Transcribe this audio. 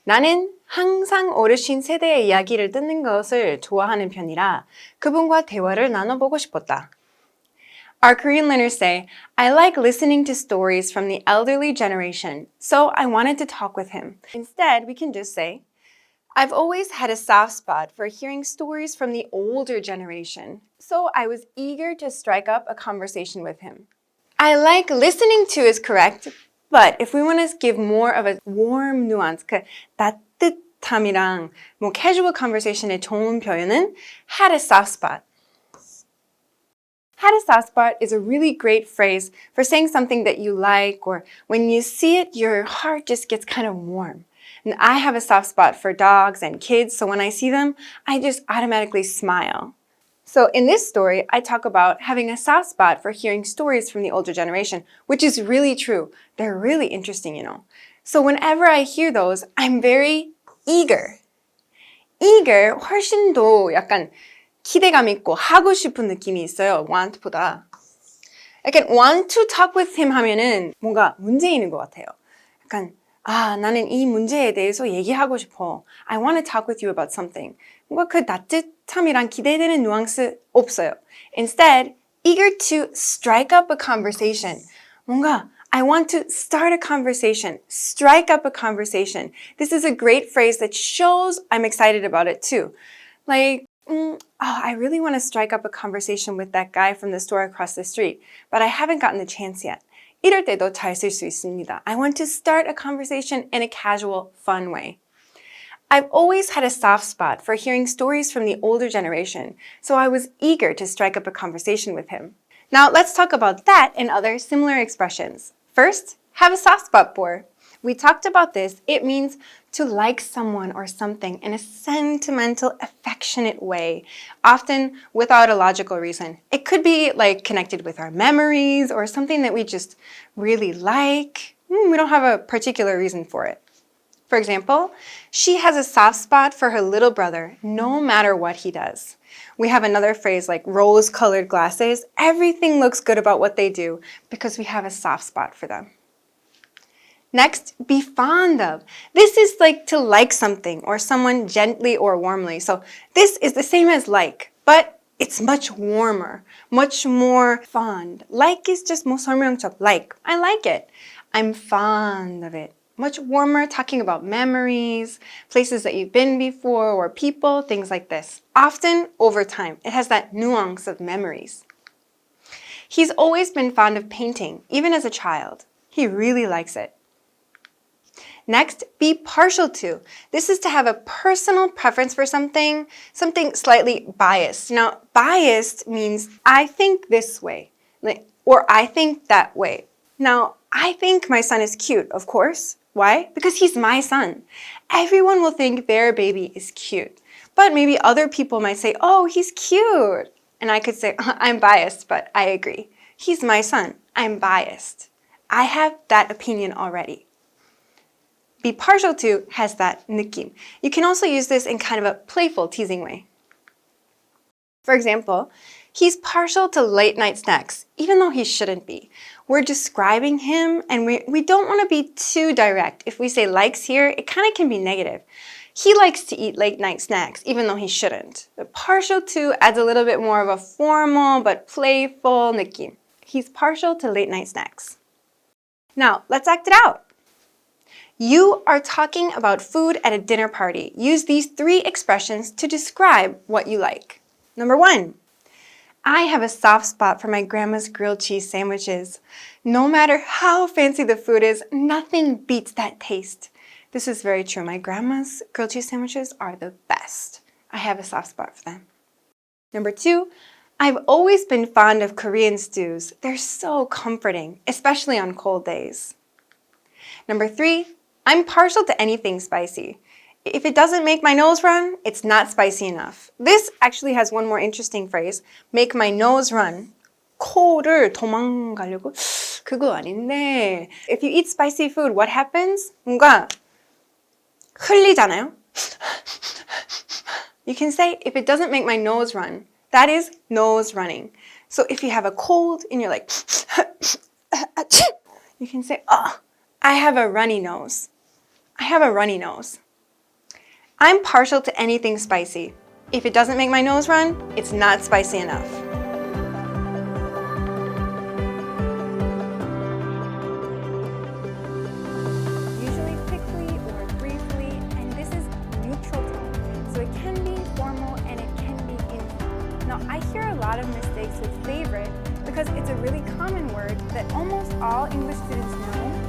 나는 항상 어르신 세대의 이야기를 듣는 것을 좋아하는 편이라 그분과 대화를 나눠보고 싶었다. Our Korean learners say, I like listening to stories from the elderly generation, so I wanted to talk with him. Instead, we can just say, I've always had a soft spot for hearing stories from the older generation, so I was eager to strike up a conversation with him. I like listening to is correct, but if we want to give more of a warm nuance, 그 따뜻함이랑 뭐 casual conversation의 좋은 표현은 had a soft spot. Had a soft spot is a really great phrase for saying something that you like, or when you see it, your heart just gets kind of warm. And I have a soft spot for dogs and kids, so when I see them, I just automatically smile. So in this story, I talk about having a soft spot for hearing stories from the older generation, which is really true. They're really interesting, you know. So whenever I hear those, I'm very eager. Eager, 훨씬 더 약간 기대감 있고 하고 싶은 느낌이 있어요. want보다. 약간 want to talk with him 하면은 뭔가 문제 있는 것 같아요. 약간 나는 이 문제에 대해서 얘기하고 싶어. I want to talk with you about something. 뭔가 그 따뜻함이랑 기대되는 뉘앙스 없어요. Instead, eager to strike up a conversation. 뭔가 I want to start a conversation, strike up a conversation. This is a great phrase that shows I'm excited about it too. Like, I really want to strike up a conversation with that guy from the store across the street, but I haven't gotten the chance yet. 이럴 때도 잘 쓸 수 있습니다. I want to start a conversation in a casual, fun way. I've always had a soft spot for hearing stories from the older generation, so I was eager to strike up a conversation with him. Now let's talk about that and other similar expressions. First, have a soft spot for. We talked about this. It means to like someone or something in a sentimental, affectionate way, often without a logical reason. It could be like connected with our memories or something that we just really like. We don't have a particular reason for it. For example, she has a soft spot for her little brother, no matter what he does. We have another phrase like rose-colored glasses. Everything looks good about what they do because we have a soft spot for them. Next, be fond of. This is like to like something or someone gently or warmly. So this is the same as like, but it's much warmer, much more fond. Like is just 뭐 설명적, like. I like it. I'm fond of it. Much warmer, talking about memories, places that you've been before, or people, things like this. Often over time, it has that nuance of memories. He's always been fond of painting, even as a child. He really likes it. Next, be partial to. This is to have a personal preference for something slightly biased. Now, biased means I think this way, or I think that way. Now, I think my son is cute, of course. Why? Because he's my son. Everyone will think their baby is cute. But maybe other people might say, oh, he's cute. And I could say, I'm biased, but I agree. He's my son. I'm biased. I have that opinion already. Be partial to has that 느낌. You can also use this in kind of a playful, teasing way. For example, he's partial to late night snacks, even though he shouldn't be. We're describing him and we don't want to be too direct. If we say likes here, it kind of can be negative. He likes to eat late night snacks, even though he shouldn't. But partial to adds a little bit more of a formal but playful 느낌. He's partial to late night snacks. Now, let's act it out. You are talking about food at a dinner party. Use these 3 expressions to describe what you like. Number 1, I have a soft spot for my grandma's grilled cheese sandwiches. No matter how fancy the food is, nothing beats that taste. This is very true. My grandma's grilled cheese sandwiches are the best. I have a soft spot for them. Number 2, I've always been fond of Korean stews. They're so comforting, especially on cold days. Number 3, I'm partial to anything spicy. If it doesn't make my nose run, it's not spicy enough. This actually has one more interesting phrase. Make my nose run. 코를 도망가려고? 그거 아닌데. If you eat spicy food, what happens? 뭔가 흘리잖아요? You can say, if it doesn't make my nose run, that is nose running. So if you have a cold and you're like, you can say, oh, I have a runny nose. I have a runny nose. I'm partial to anything spicy. If it doesn't make my nose run, it's not spicy enough. Usually quickly or briefly, and this is neutral tone. So it can be formal and it can be informal. Now, I hear a lot of mistakes with favorite because it's a really common word that almost all English students know,